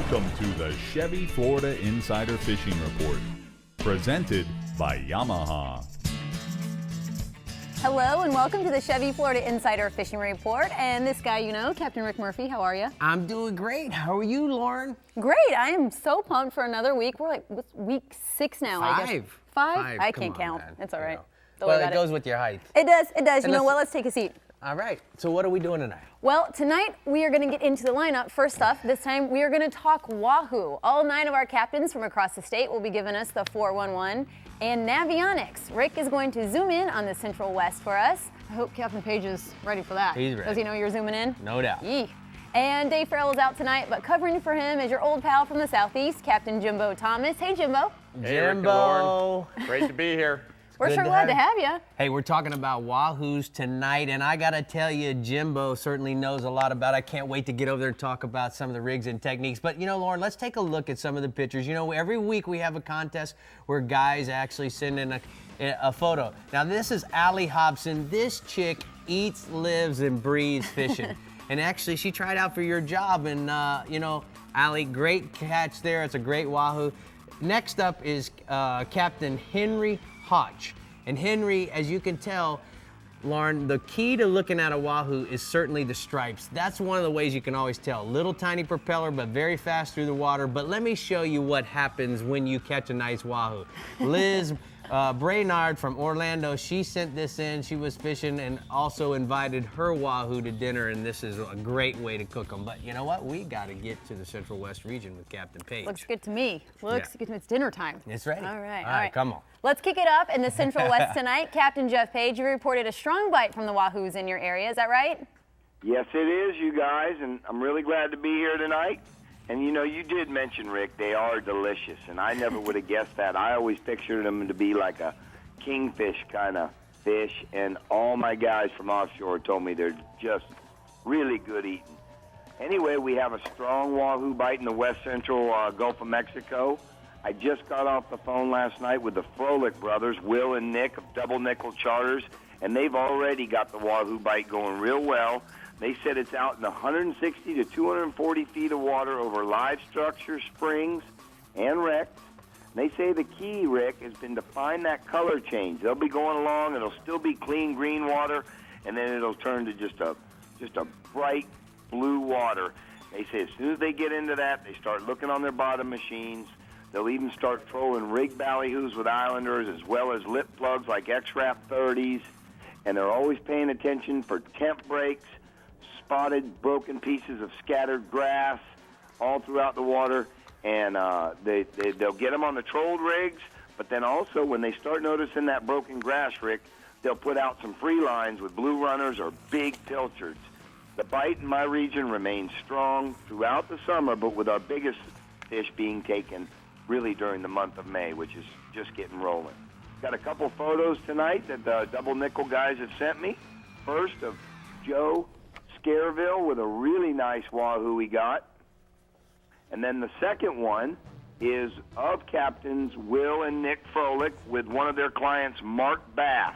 Welcome to the Chevy Florida Insider Fishing Report, presented by Yamaha. Hello and welcome to the Chevy Florida Insider Fishing Report. And this guy, you know, Captain Rick Murphy, how are you? I'm doing great. How are you, Lauren? Great. I am so pumped for another week. We're like week 6 now, I guess. Five? I can't count. Man. It's all right. Well, it goes with your height. It does. You know what? Let's take a seat. All right. So what are we doing tonight? Well, tonight we are going to get into the lineup. First off, this time we are going to talk Wahoo. All 9 of our captains from across the state will be giving us the 411 and Navionics. Rick is going to zoom in on the Central West for us. I hope Captain Page is ready for that. He's ready. Does he know you're zooming in? No doubt. Yee. And Dave Farrell is out tonight, but covering for him is your old pal from the Southeast, Captain Jimbo Thomas. Hey, Jimbo. Hey, Rick and Lauren. Great to be here. We're sure glad to have you. Hey, we're talking about Wahoos tonight, and I got to tell you, Jimbo certainly knows a lot about it. I can't wait to get over there and talk about some of the rigs and techniques. But, you know, Lauren, let's take a look at some of the pictures. You know, every week we have a contest where guys actually send in a photo. Now, this is Allie Hobson. This chick eats, lives, and breathes fishing. And actually, she tried out for your job, and, you know, Allie, great catch there. It's a great Wahoo. Next up is Captain Henry Hodge. And Henry, as you can tell, Lauren, the key to looking at a Wahoo is certainly the stripes. That's one of the ways you can always tell. Little tiny propeller, but very fast through the water. But let me show you what happens when you catch a nice Wahoo. Liz Brainard from Orlando, she sent this in. She was fishing and also invited her Wahoo to dinner, and this is a great way to cook them. But you know what? We got to get to the Central West region with Captain Page. Looks good to me. Looks good to me. It's dinner time. It's ready. All right. All right, come on. Let's kick it up in the Central West tonight. Captain Jeff Page, you reported a strong bite from the Wahoos in your area. Is that right? Yes, it is, you guys, and I'm really glad to be here tonight. And, you know, you did mention, Rick, they are delicious, and I never would have guessed that. I always pictured them to be like a kingfish kind of fish, and all my guys from offshore told me they're just really good eating. Anyway, we have a strong Wahoo bite in the west central Gulf of Mexico. I just got off the phone last night with the Froelich brothers, Will and Nick of Double Nickel Charters, and they've already got the Wahoo bite going real well. They said it's out in 160 to 240 feet of water over live structures, springs, and wrecks. They say the key, Rick, has been to find that color change. They'll be going along, it'll still be clean green water, and then it'll turn to just a bright blue water. They say as soon as they get into that, they start looking on their bottom machines. They'll even start trolling rig ballyhoos with islanders as well as lip plugs like X-Wrap 30s, and they're always paying attention for temp breaks, spotted broken pieces of scattered grass all throughout the water. And they'll get them on the trolled rigs, but then also when they start noticing that broken grass, Rick, they'll put out some free lines with blue runners or big pilchards. The bite in my region remains strong throughout the summer, but with our biggest fish being taken really during the month of May, which is just getting rolling. Got a couple photos tonight that the Double Nickel guys have sent me. First of Joe Scareville with a really nice Wahoo he got. And then the second one is of Captains Will and Nick Froelich with one of their clients, Mark Bass,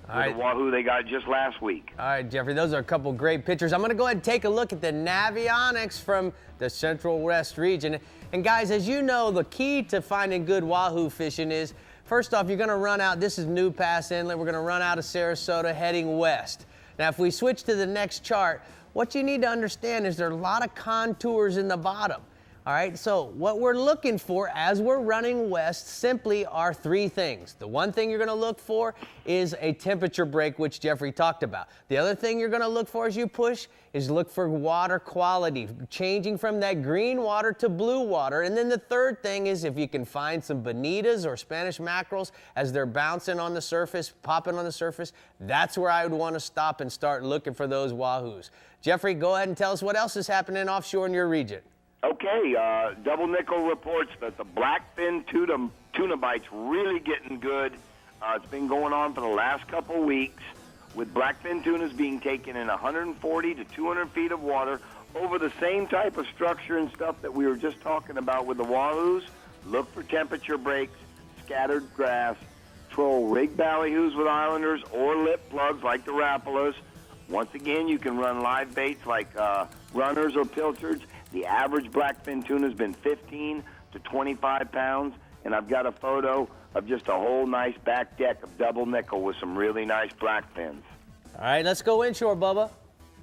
with a Wahoo they got just last week. All right, Jeffrey, those are a couple great pictures. I'm going to go ahead and take a look at the Navionics from the Central West region. And guys, as you know, the key to finding good Wahoo fishing is, first off, you're going to run out, this is New Pass Inlet, we're going to run out of Sarasota heading west. Now, if we switch to the next chart, what you need to understand is there are a lot of contours in the bottom. All right, so what we're looking for as we're running west simply are 3 things. The one thing you're going to look for is a temperature break, which Jeffrey talked about. The other thing you're going to look for as you push is look for water quality, changing from that green water to blue water. And then the third thing is if you can find some bonitas or Spanish mackerels as they're bouncing on the surface, popping on the surface, that's where I would want to stop and start looking for those Wahoos. Jeffrey, go ahead and tell us what else is happening offshore in your region. Okay, Double Nickel reports that the blackfin tuna bite's really getting good. It's been going on for the last couple weeks, with blackfin tunas being taken in 140 to 200 feet of water over the same type of structure and stuff that we were just talking about with the Wahoos. Look for temperature breaks, scattered grass, troll rig ballyhoos with islanders or lip plugs like the Rapalas. Once again, you can run live baits like runners or pilchards. The average blackfin tuna has been 15 to 25 pounds, and I've got a photo of just a whole nice back deck of double nickel with some really nice blackfins. All right, let's go inshore, Bubba.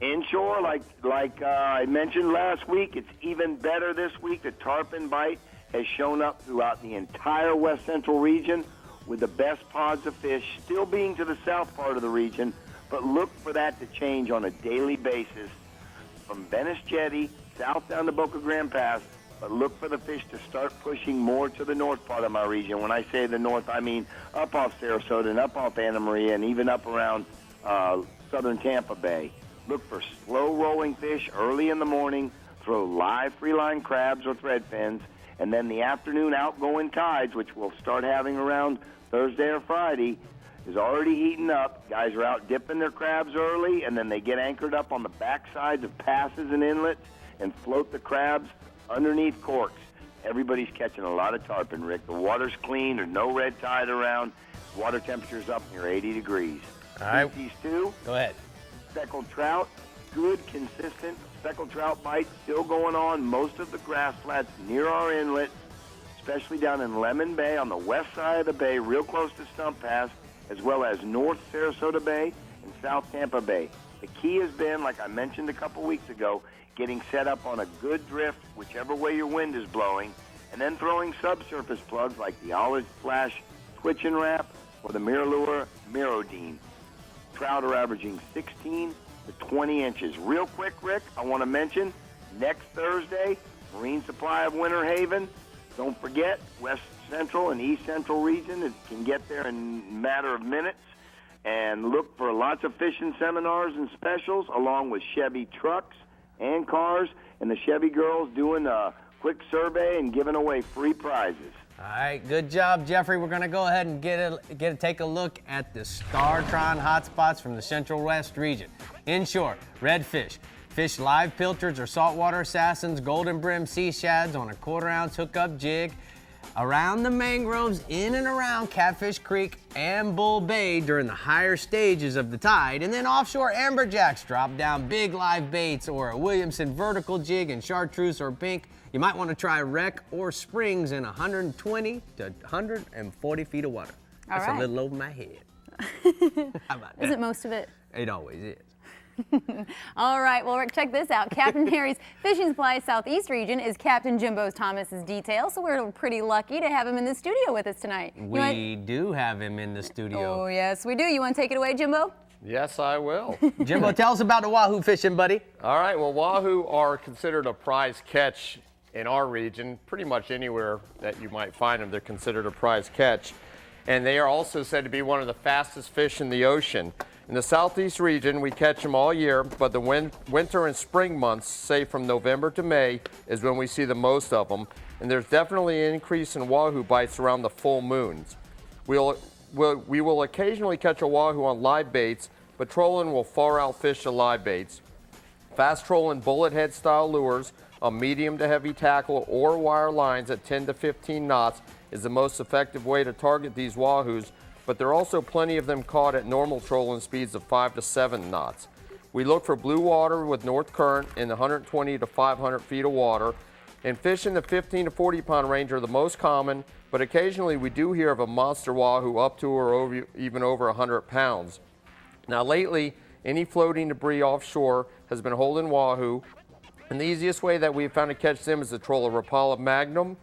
Inshore, like I mentioned last week, it's even better this week. The tarpon bite has shown up throughout the entire west central region, with the best pods of fish still being to the south part of the region, but look for that to change on a daily basis from Venice Jetty south down to Boca Grande Pass, but look for the fish to start pushing more to the north part of my region. When I say the north, I mean up off Sarasota and up off Anna Maria and even up around southern Tampa Bay. Look for slow-rolling fish early in the morning, throw live free-line crabs or threadfins, and then the afternoon outgoing tides, which we'll start having around Thursday or Friday, is already heating up. Guys are out dipping their crabs early, and then they get anchored up on the backsides of passes and inlets and float the crabs underneath corks. Everybody's catching a lot of tarpon, Rick. The water's clean. There's no red tide around. Water temperature's up near 80 degrees. All right. Species 2, Go ahead. speckled trout. Good, consistent speckled trout bites still going on most of the grass flats near our inlet, especially down in Lemon Bay on the west side of the bay, real close to Stump Pass, as well as North Sarasota Bay and South Tampa Bay. The key has been, like I mentioned a couple weeks ago, getting set up on a good drift, whichever way your wind is blowing, and then throwing subsurface plugs like the Olive Flash Twitch and Wrap or the Miralure Mirodine. Trout are averaging 16 to 20 inches. Real quick, Rick, I want to mention next Thursday, Marine Supply of Winter Haven. Don't forget, West Central and East Central region can get there in a matter of minutes. And look for lots of fishing seminars and specials, along with Chevy trucks and cars, and the Chevy girls doing a quick survey and giving away free prizes. All right, good job, Jeffrey. We're going to go ahead and take a look at the Startron hotspots from the Central West region. Inshore, redfish. Fish live pilchards or saltwater assassins, golden brim sea shads on a quarter-ounce hookup jig. Around the mangroves, in and around Catfish Creek and Bull Bay during the higher stages of the tide. And then offshore amberjacks drop down big live baits or a Williamson vertical jig in chartreuse or pink. You might want to try wreck or springs in 120 to 140 feet of water. That's right. a little over my head. How about that? Isn't most of it? It always is. All right, well, Rick, check this out. Captain Harry's Fishing Supply Southeast region is Captain Jimbo Thomas's detail, so we're pretty lucky to have him in the studio with us tonight. We do have him in the studio. Oh, yes, we do. You want to take it away, Jimbo? Yes, I will. Jimbo, tell us about the Wahoo fishing, buddy. All right, well, Wahoo are considered a prize catch in our region. Pretty much anywhere that you might find them, they're considered a prize catch. And they are also said to be one of the fastest fish in the ocean. In the southeast region, we catch them all year, but the winter and spring months, say from November to May, is when we see the most of them. And there's definitely an increase in wahoo bites around the full moons. We will occasionally catch a wahoo on live baits, but trolling will far outfish the live baits. Fast trolling bullet head style lures on medium to heavy tackle or wire lines at 10 to 15 knots is the most effective way to target these wahoos, but there are also plenty of them caught at normal trolling speeds of 5 to 7 knots. We look for blue water with north current in the 120 to 500 feet of water, and fish in the 15 to 40 pound range are the most common, but occasionally we do hear of a monster wahoo up to or even over 100 pounds. Now lately, any floating debris offshore has been holding wahoo, and the easiest way that we've found to catch them is to troll a Rapala Magnum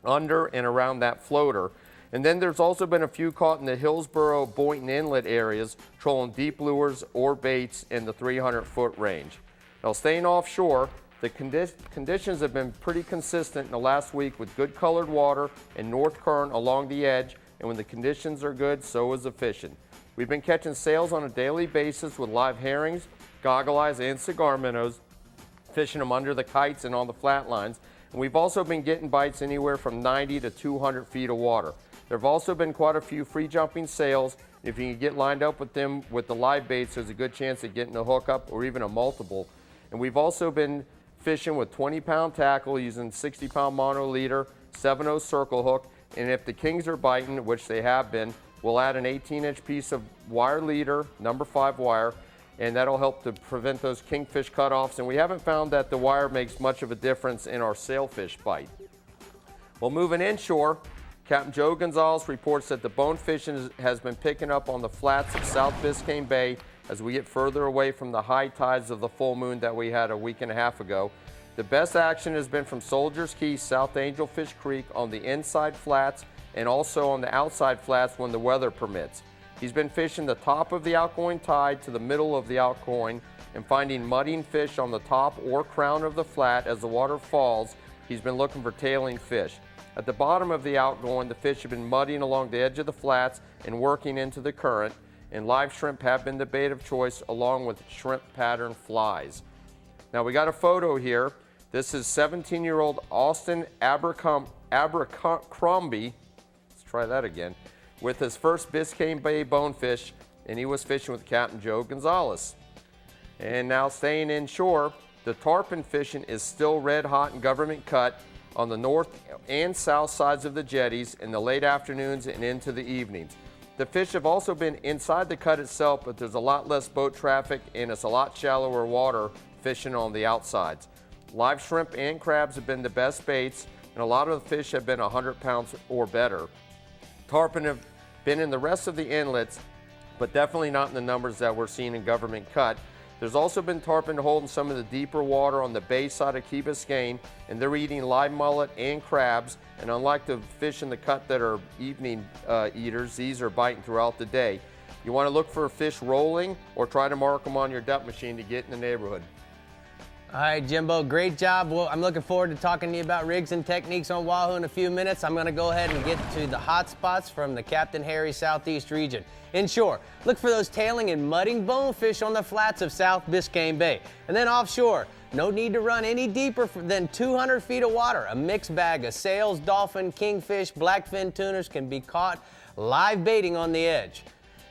under and around that floater. And then there's also been a few caught in the Hillsborough, Boynton Inlet areas, trolling deep lures or baits in the 300-foot range. Now, staying offshore, the conditions have been pretty consistent in the last week with good colored water and north current along the edge, and when the conditions are good, so is the fishing. We've been catching sails on a daily basis with live herrings, goggle eyes, and cigar minnows, fishing them under the kites and on the flat lines. And we've also been getting bites anywhere from 90 to 200 feet of water. There have also been quite a few free jumping sails. If you can get lined up with them with the live baits, there's a good chance of getting a hookup or even a multiple. And we've also been fishing with 20-pound tackle using 60-pound mono leader, 7/0 circle hook. And if the kings are biting, which they have been, we'll add an 18-inch piece of wire leader, number 5 wire. and that'll help to prevent those kingfish cutoffs. And we haven't found that the wire makes much of a difference in our sailfish bite. Well, moving inshore, Captain Joe Gonzalez reports that the bonefish has been picking up on the flats of South Biscayne Bay as we get further away from the high tides of the full moon that we had a week and a half ago. The best action has been from Soldiers Key, South Angelfish Creek on the inside flats and also on the outside flats when the weather permits. He's been fishing the top of the outgoing tide to the middle of the outgoing and finding mudding fish on the top or crown of the flat as the water falls. He's been looking for tailing fish. At the bottom of the outgoing, the fish have been muddying along the edge of the flats and working into the current, and live shrimp have been the bait of choice along with shrimp pattern flies. Now we got a photo here. This is 17-year-old Austin Abercrombie, let's try that again, with his first Biscayne Bay bonefish, and he was fishing with Captain Joe Gonzalez. And now staying inshore, the tarpon fishing is still red hot in Government Cut on the north and south sides of the jetties in the late afternoons and into the evenings. The fish have also been inside the cut itself, but there's a lot less boat traffic and it's a lot shallower water fishing on the outsides. Live shrimp and crabs have been the best baits, and a lot of the fish have been 100 pounds or better. Tarpon have been in the rest of the inlets, but definitely not in the numbers that we're seeing in Government Cut. There's also been tarpon holding some of the deeper water on the bay side of Key Biscayne, and they're eating live mullet and crabs, and unlike the fish in the cut that are evening eaters, these are biting throughout the day. You want to look for fish rolling or try to mark them on your depth machine to get in the neighborhood. All right, Jimbo, great job. Well, I'm looking forward to talking to you about rigs and techniques on Wahoo in a few minutes. I'm going to go ahead and get to the hot spots from the Captain Harry Southeast region. Inshore, look for those tailing and mudding bonefish on the flats of South Biscayne Bay. And then offshore, no need to run any deeper than 200 feet of water. A mixed bag of sails, dolphin, kingfish, blackfin tuners can be caught live baiting on the edge.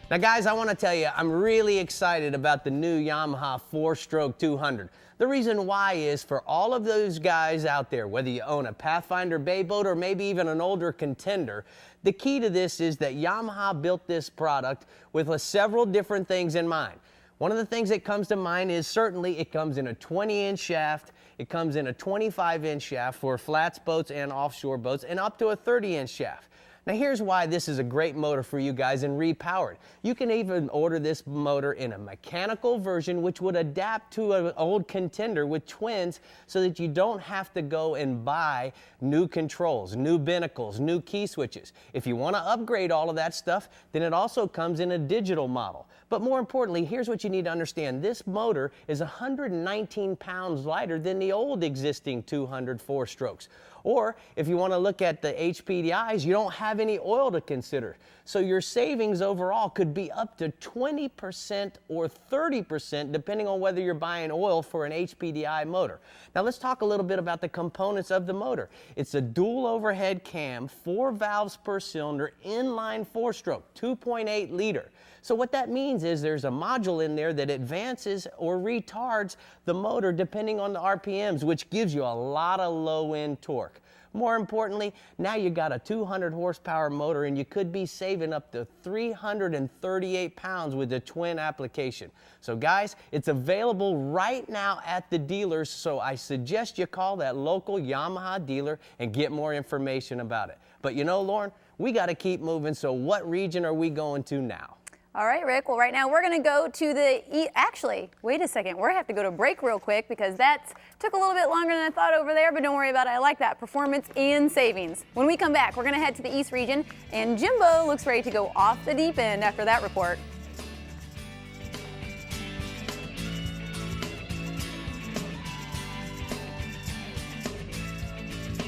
Now guys, I want to tell you, I'm really excited about the new Yamaha 4-stroke 200. The reason why is for all of those guys out there, whether you own a Pathfinder bay boat or maybe even an older contender, the key to this is that Yamaha built this product with several different things in mind. One of the things that comes to mind is certainly it comes in a 20-inch shaft, it comes in a 25-inch shaft for flats boats and offshore boats, and up to a 30-inch shaft. Now here's why this is a great motor for you guys and repowered. You can even order this motor in a mechanical version which would adapt to an old contender with twins so that you don't have to go and buy new controls, new binnacles, new key switches. If you want to upgrade all of that stuff, then it also comes in a digital model. But more importantly, here's what you need to understand. This motor is 119 pounds lighter than the old existing 200 4-strokes. Or if you want to look at the HPDIs, you don't have any oil to consider. So your savings overall could be up to 20% or 30% depending on whether you're buying oil for an HPDI motor. Now let's talk a little bit about the components of the motor. It's a dual overhead cam, 4 valves per cylinder, inline 4-stroke, 2.8 liter. So what that means is there's a module in there that advances or retards the motor depending on the RPMs, which gives you a lot of low-end torque. More importantly, now you got a 200 horsepower motor and you could be saving up to 338 pounds with the twin application. So guys, it's available right now at the dealers, so I suggest you call that local Yamaha dealer and get more information about it. But you know, Lauren, we got to keep moving, so what region are we going to now? All right, Rick. Well, right now we're going to go to the Actually, wait a second. We're going to have to go to break real quick because that took a little bit longer than I thought over there, but don't worry about it. I like that. Performance and savings. When we come back, we're going to head to the East region, and Jimbo looks ready to go off the deep end after that report.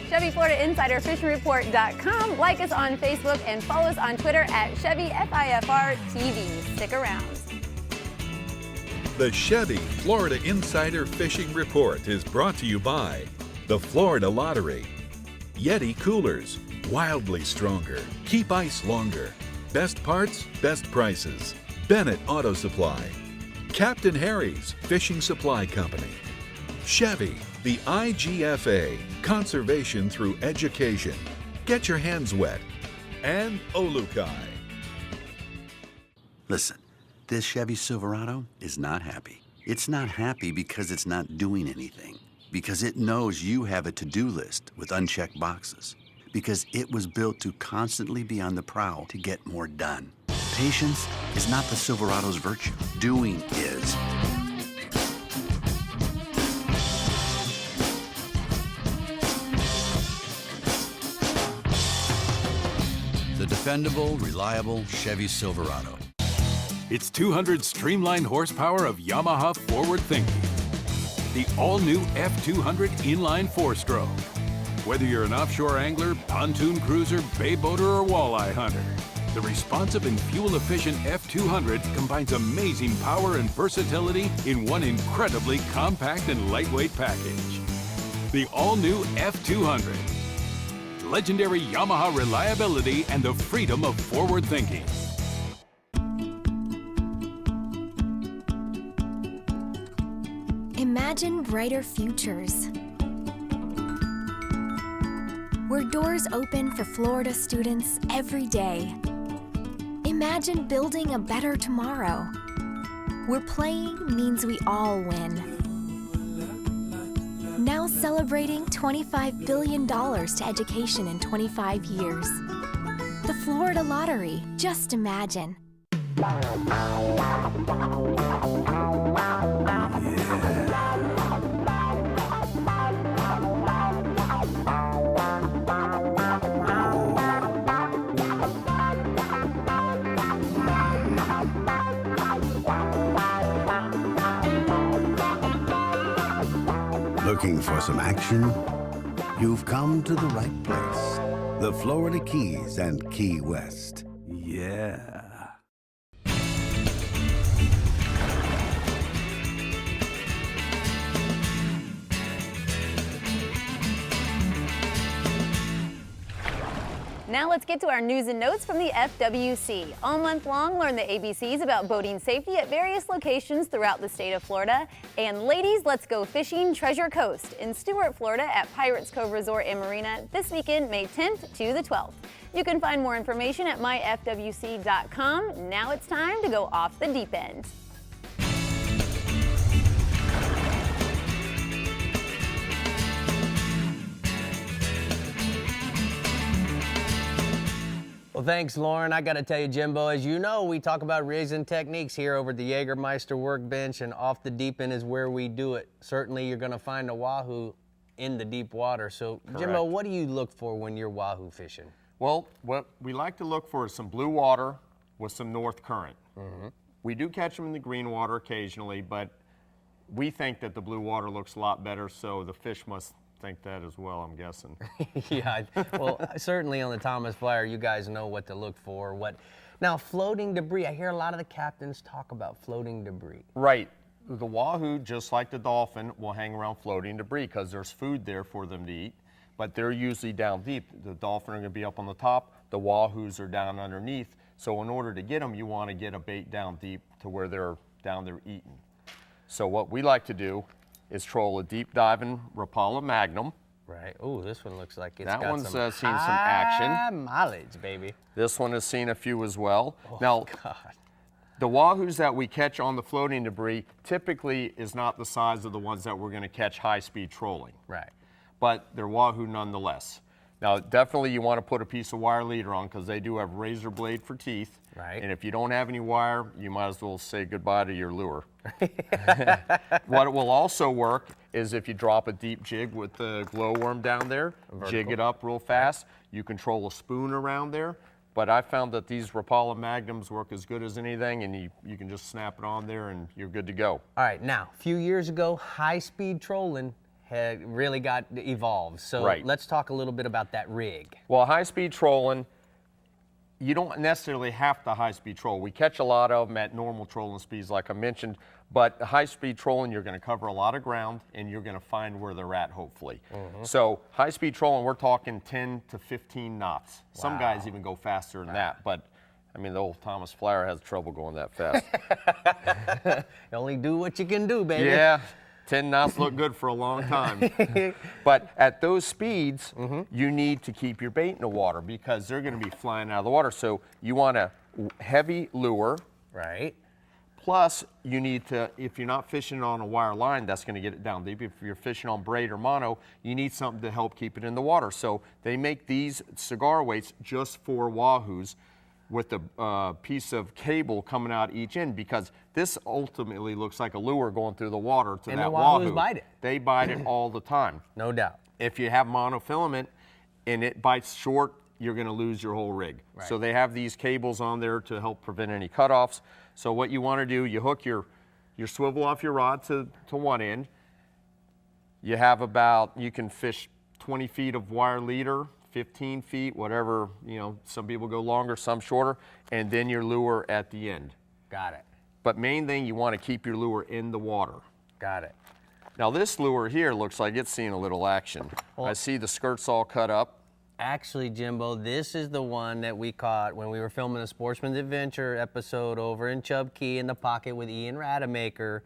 Chevy Florida Insider FishingReport.com. Like us on Facebook and follow us on Twitter at ChevyFIFR TV. Stick around. The Chevy Florida Insider Fishing Report is brought to you by the Florida Lottery, Yeti Coolers, wildly stronger, keep ice longer, best parts, best prices, Bennett Auto Supply, Captain Harry's Fishing Supply Company, Chevy, the IGFA, Conservation Through Education. Get your hands wet. And Olukai. Listen, this Chevy Silverado is not happy. It's not happy because it's not doing anything, because it knows you have a to-do list with unchecked boxes, because it was built to constantly be on the prowl to get more done. Patience is not the Silverado's virtue. Doing is. The dependable, reliable Chevy Silverado. It's 200 streamlined horsepower of Yamaha forward thinking. The all-new F200 inline 4-stroke. Whether you're an offshore angler, pontoon cruiser, bay boater, or walleye hunter, the responsive and fuel-efficient F200 combines amazing power and versatility in one incredibly compact and lightweight package. The all-new F200. Legendary Yamaha reliability and the freedom of forward thinking. Imagine brighter futures, where doors open for Florida students every day. Imagine building a better tomorrow, where playing means we all win. Now celebrating $25 billion to education in 25 years. The Florida Lottery, just imagine. Looking for some action? You've come to the right place. The Florida Keys and Key West. Yeah. Now let's get to our news and notes from the FWC. All month long, learn the ABCs about boating safety at various locations throughout the state of Florida. And ladies, let's go fishing Treasure Coast in Stuart, Florida at Pirates Cove Resort and Marina this weekend, May 10th to the 12th. You can find more information at myfwc.com. Now it's time to go off the deep end. Well, thanks, Lauren. I got to tell you, Jimbo, as you know, we talk about rigs and techniques here over at the Jägermeister workbench, and off the deep end is where we do it. Certainly, you're going to find a Wahoo in the deep water. So, Correct. Jimbo, what do you look for when you're Wahoo fishing? Well, what we like to look for is some blue water with some north current. We do catch them in the green water occasionally, but we think that the blue water looks a lot better, so the fish must think that as well, I'm guessing. Yeah, well, certainly on the Thomas Flyer, you guys know what to look for. Now, floating debris. I hear a lot of the captains talk about floating debris. Right. The Wahoo, just like the dolphin, will hang around floating debris because there's food there for them to eat, but they're usually down deep. The dolphin are going to be up on the top. The Wahoos are down underneath. So in order to get them, you want to get a bait down deep to where they're down there eating. So what we like to do is troll a deep diving Rapala Magnum. Right. Oh, this one looks like it's That got one's some seen some action. high mileage, baby. This one has seen a few as well. Oh, Now, God. the Wahoos that we catch on the floating debris typically is not the size of the ones that we're going to catch high-speed trolling. Right. But they're Wahoo nonetheless. Now, definitely you want to put a piece of wire leader on because they do have razor blade for teeth. Right. And if you don't have any wire, you might as well say goodbye to your lure. What will also work is if you drop a deep jig with the glowworm down there, jig it up real fast. You control a spoon around there. But I found that these Rapala Magnums work as good as anything, and you can just snap it on there and you're good to go. All right, now, a few years ago, high-speed trolling had really got evolved. So Right. let's talk a little bit about that rig. Well, high-speed trolling, you don't necessarily have to high-speed troll. We catch a lot of them at normal trolling speeds, like I mentioned, but high-speed trolling, you're going to cover a lot of ground, and you're going to find where they're at, hopefully. So high-speed trolling, we're talking 10 to 15 knots. Some guys even go faster than that, but I mean, the old Thomas Flyer has trouble going that fast. You only do what you can do, baby. Yeah. 10 knots look good for a long time. But at those speeds, you need to keep your bait in the water because they're going to be flying out of the water. So you want a heavy lure. Right. Plus, you need to, if you're not fishing on a wire line, that's going to get it down deep. If you're fishing on braid or mono, you need something to help keep it in the water. So they make these cigar weights just for Wahoos with a piece of cable coming out each end, because this ultimately looks like a lure going through the water to And that the Wahoos Wahoo. bite it. They bite it all the time. No doubt. If you have monofilament and it bites short, you're going to lose your whole rig. Right. So they have these cables on there to help prevent any cutoffs. So what you want to do, you hook your swivel off your rod to one end. You have about, you can fish 20 feet of wire leader, 15 feet, whatever, you know, some people go longer, some shorter, and then your lure at the end. Got it. But main thing, you want to keep your lure in the water. Got it. Now this lure here looks like it's seeing a little action. Well, I see the skirts all cut up. Actually, Jimbo, this is the one that we caught when we were filming a Sportsman's Adventure episode over in Chub Key in the pocket with Ian Rademacher.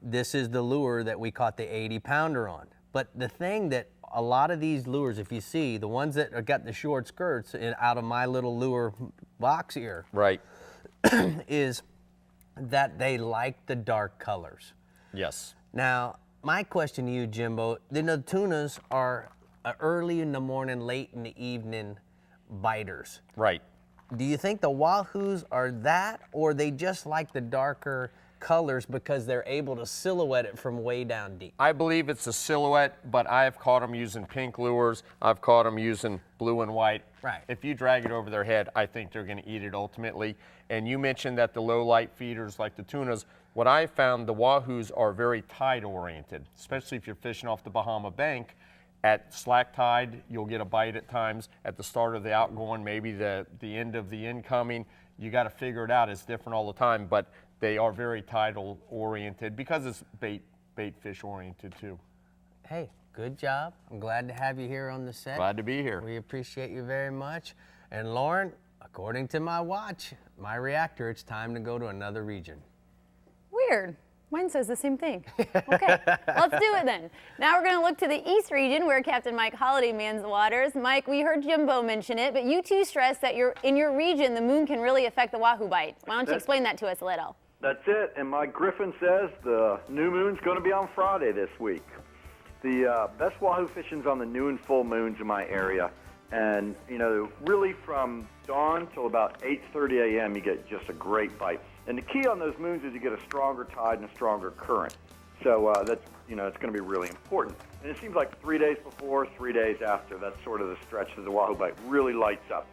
This is the lure that we caught the 80-pounder on. But the thing that a lot of these lures, if you see, the ones that got the short skirts out of my little lure box here, Right. is that they like the dark colors. Yes. Now, my question to you, Jimbo, the tunas are early in the morning, late in the evening biters. Right. Do you think the Wahoos are that, or they just like the darker colors because they're able to silhouette it from way down deep? I believe it's a silhouette, but I've caught them using pink lures. I've caught them using blue and white. Right. If you drag it over their head, I think they're going to eat it ultimately. And you mentioned that the low light feeders like the tunas, what I found, the Wahoos are very tide oriented, especially if you're fishing off the Bahama Bank. At slack tide, you'll get a bite at times. At the start of the outgoing, maybe the end of the incoming, you got to figure it out. It's different all the time, but they are very tidal oriented because it's bait fish oriented too. Hey, good job. I'm glad to have you here on the set. Glad to be here. We appreciate you very much. And Lauren, according to my watch, my reactor, it's time to go to another region. Weird. Mine says the same thing. Okay, let's do it then. Now we're going to look to the East region where Captain Mike Holliday mans the waters. Mike, we heard Jimbo mention it, but you two stressed that in your region, the moon can really affect the Wahoo bite. Why don't you explain that to us a little? That's it, and my Griffin says the new moon's going to be on Friday this week. The best Wahoo fishing's on the new and full moons in my area, and you know, really from dawn till about 8:30 a.m. you get just a great bite. And the key on those moons is you get a stronger tide and a stronger current. So that's, you know, it's going to be really important. And it seems like 3 days before, 3 days after, that's sort of the stretch that the Wahoo bite really lights up.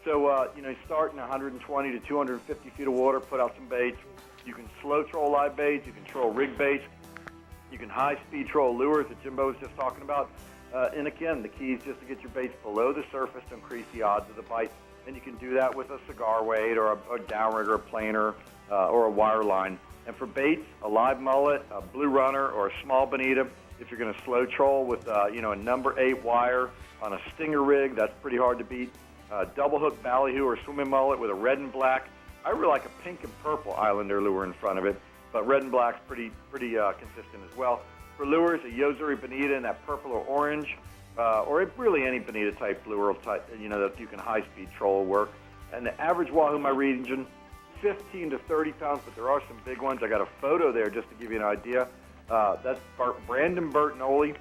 So, you know, you start in 120 to 250 feet of water, put out some baits. You can slow troll live baits, you can troll rig baits, you can high-speed troll lures that Jimbo was just talking about. And again, the key is just to get your baits below the surface to increase the odds of the bite. And you can do that with a cigar weight or a downrigger, a planer, or a wire line. And for baits, a live mullet, a blue runner, or a small bonita. If you're going to slow troll with, you know, a number 8 wire on a stinger rig, that's pretty hard to beat. Double hook ballyhoo or swimming mullet with a red and black. I really like a pink and purple islander lure in front of it, but red and black's pretty consistent as well. For lures, a Yozuri bonita in that purple or orange. Or really any bonita type lure type, you know, that you can high-speed troll work. And the average Wahoo in my region, 15 to 30 pounds, but there are some big ones. I got a photo there just to give you an idea. That's Brandon Bertinoli.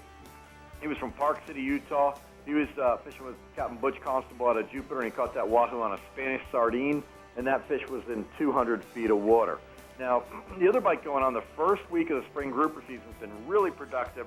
He was from Park City, Utah. He was fishing with Captain Butch Constable out of Jupiter, and he caught that Wahoo on a Spanish sardine, and that fish was in 200 feet of water. Now, the other bite going on, the first week of the spring grouper season has been really productive.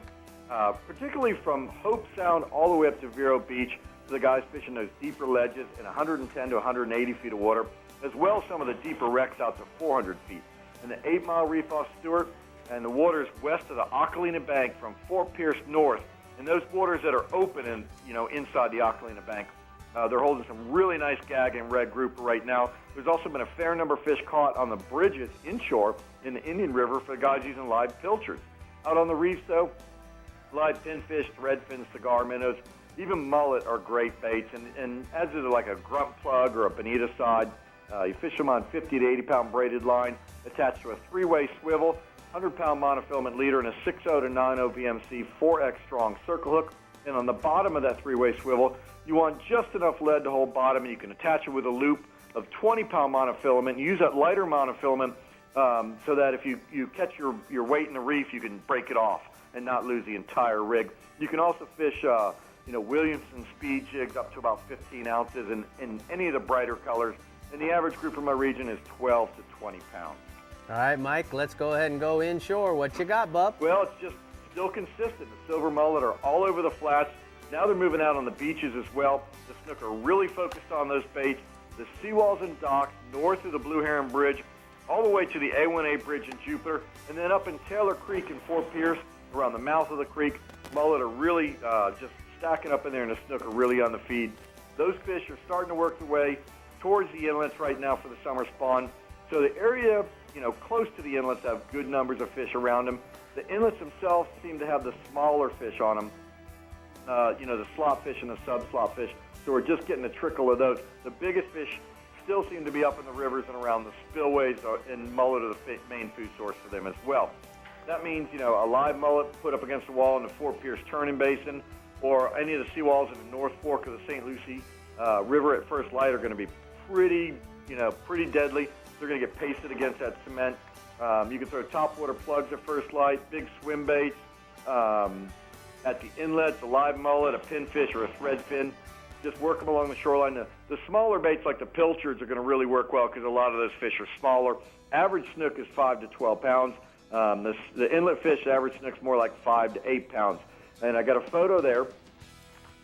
Particularly from Hope Sound all the way up to Vero Beach, for the guys fishing those deeper ledges in 110 to 180 feet of water, as well as some of the deeper wrecks out to 400 feet. And the 8 Mile Reef off Stewart, and the waters west of the Ocalina Bank from Fort Pierce north, and those waters that are open and, you know, inside the Ocalina Bank, they're holding some really nice gag and red grouper right now. There's also been a fair number of fish caught on the bridges inshore in the Indian River for the guys using live pilchards. Out on the reefs, though, live pinfish, threadfin, cigar minnows, even mullet are great baits, and as is like a grunt plug or a bonita side, you fish them on 50 to 80 pound braided line attached to a 3-way swivel, 100-pound monofilament leader, and a 6.0 to 9.0 VMC 4X strong circle hook. And on the bottom of that 3-way swivel, you want just enough lead to hold bottom, and you can attach it with a loop of 20-pound monofilament. Use that lighter monofilament so that if you catch your weight in the reef, you can break it off and not lose the entire rig. You can also fish Williamson speed jigs up to about 15 ounces in any of the brighter colors. And the average group in my region is 12 to 20 pounds. All right, Mike, let's go ahead and go inshore. What you got, bub? Well, it's just still consistent. The silver mullet are all over the flats. Now they're moving out on the beaches as well. The snook are really focused on those baits. The seawalls and docks north of the Blue Heron Bridge, all the way to the A1A Bridge in Jupiter, and then up in Taylor Creek in Fort Pierce, around the mouth of the creek. Mullet are really just stacking up in there, and the snook are really on the feed. Those fish are starting to work their way towards the inlets right now for the summer spawn. So the area, close to the inlets have good numbers of fish around them. The inlets themselves seem to have the smaller fish on them, the slot fish and the sub-slot fish. So we're just getting a trickle of those. The biggest fish still seem to be up in the rivers and around the spillways, and mullet are the main food source for them as well. That means, a live mullet put up against the wall in the Fort Pierce Turning Basin or any of the seawalls in the North Fork of the St. Lucie River at first light are going to be pretty deadly. They're going to get pasted against that cement. You can throw topwater plugs at first light, big swim baits at the inlets, a live mullet, a pinfish, or a thread fin. Just work them along the shoreline. The smaller baits like the pilchards are going to really work well because a lot of those fish are smaller. Average snook is 5 to 12 pounds. The inlet fish, average snook's more like 5 to 8 pounds. And I got a photo there.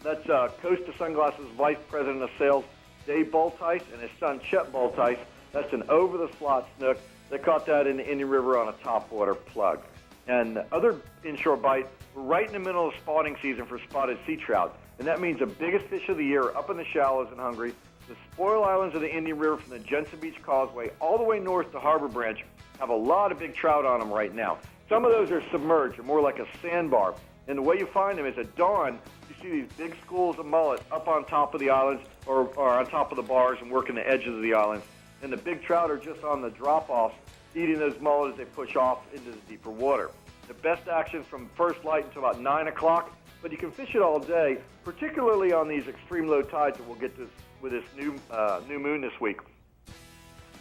That's Costa Sunglasses Vice President of Sales, Dave Baltice, and his son, Chet Baltice. That's an over-the-slot snook. They caught that in the Indian River on a topwater plug. And the other inshore bite, we're right in the middle of spawning season for spotted sea trout. And that means the biggest fish of the year are up in the shallows in Hungary. The spoil islands of the Indian River from the Jensen Beach Causeway all the way north to Harbor Branch have a lot of big trout on them right now. Some of those are submerged, or more like a sandbar. And the way you find them is at dawn, you see these big schools of mullet up on top of the islands or on top of the bars and working the edges of the islands. And the big trout are just on the drop-offs, eating those mullet as they push off into the deeper water. The best action from first light until about 9 o'clock, but you can fish it all day, particularly on these extreme low tides that we'll get to with this new moon this week.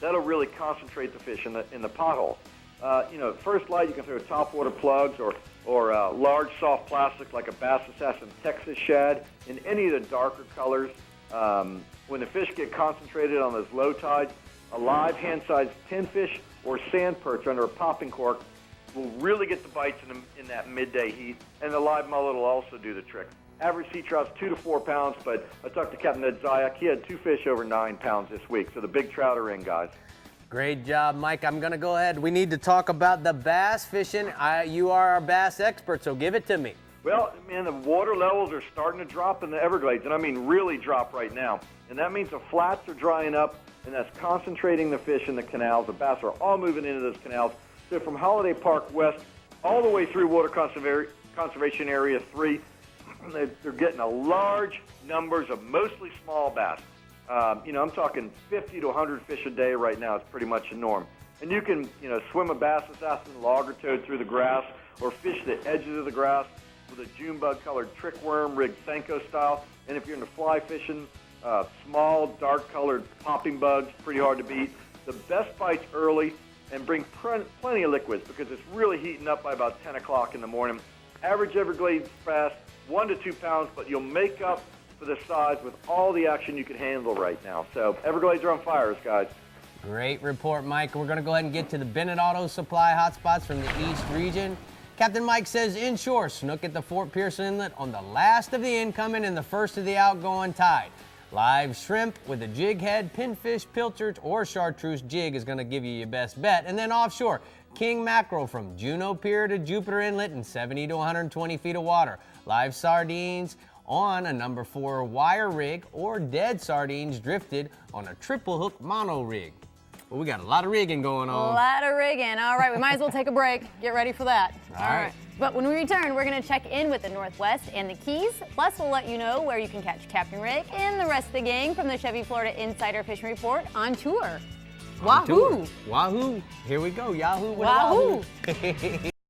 That'll really concentrate the fish in the pothole. First light you can throw topwater plugs or large soft plastic like a Bass Assassin Texas shad in any of the darker colors. When the fish get concentrated on those low tides, a live hand-sized pinfish or sand perch under a popping cork will really get the bites in that midday heat, and the live mullet will also do the trick. Average sea trout's 2 to 4 pounds, but I talked to Captain Ed Zayak. He had 2 fish over 9 pounds this week, so the big trout are in, guys. Great job, Mike. I'm going to go ahead. We need to talk about the bass fishing. You are our bass expert, so give it to me. Well, man, the water levels are starting to drop in the Everglades, and I mean really drop right now. And that means the flats are drying up, and that's concentrating the fish in the canals. The bass are all moving into those canals. So from Holiday Park West all the way through Water Conservation Area 3, they're getting a large numbers of mostly small bass. I'm talking 50 to 100 fish a day right now. It's pretty much the norm. And you can, swim a Bass Assassin logger toad through the grass or fish the edges of the grass with a June bug-colored trick worm rigged Senko style. And if you're into fly fishing, small, dark-colored popping bugs, pretty hard to beat. The best bites early, and bring plenty of liquids because it's really heating up by about 10 o'clock in the morning. Average Everglades bass, 1 to 2 pounds, but you'll make up for the size with all the action you can handle right now. So Everglades are on fire, guys. Great report, Mike. We're going to go ahead and get to the Bennett Auto Supply hotspots from the East region. Captain Mike says inshore, snook at the Fort Pierce Inlet on the last of the incoming and the first of the outgoing tide. Live shrimp with a jig head, pinfish, pilchard, or chartreuse jig is going to give you your best bet. And then offshore, king mackerel from Juneau Pier to Jupiter Inlet in 70 to 120 feet of water. Live sardines on a number 4 wire rig or dead sardines drifted on a triple hook mono rig. Well, we got a lot of rigging going on. A lot of rigging. All right, we might as well take a break. Get ready for that. All right. But when we return, we're going to check in with the Northwest and the Keys. Plus, we'll let you know where you can catch Captain Rick and the rest of the gang from the Chevy Florida Insider Fishing Report on tour. Wahoo! Wahoo! Here we go. Yahoo with Wahoo! Wahoo.